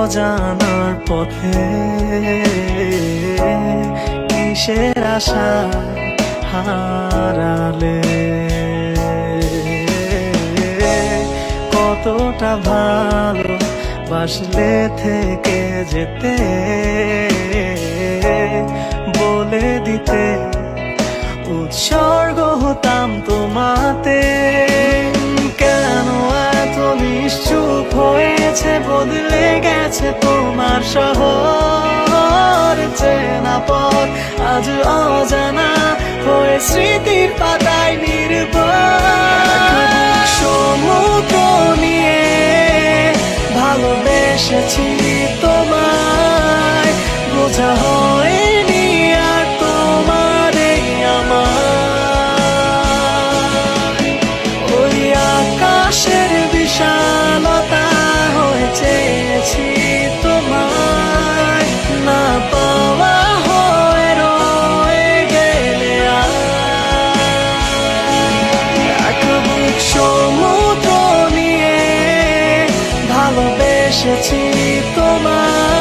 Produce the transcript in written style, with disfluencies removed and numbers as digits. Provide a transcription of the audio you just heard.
অজানার পথে কিসের আশা হারালে, কতটা ভালো বাসলে থেকে যেতে বলে দিতে উৎসর্গ হতাম তোমাতে। কেন এত নিশ্চুপ হয়েছে, বদলে গেছে তোমার শহর, চেনা পথ আজ অজানা হয়ে স্মৃতির পাতায় নির্ভর। সমুদ্র নিয়ে ভালোবেসেছি তোমায়, বোঝা হয়নি আর তোমার এই আমার। ওই আকাশের বিশালতা হয়ে চেয়েছি তোমায়, না পাওয়া হয়ে রয়ে গেলে এক বুক সমুদ্র নিয়ে ভালোবেসেছি তোমায়।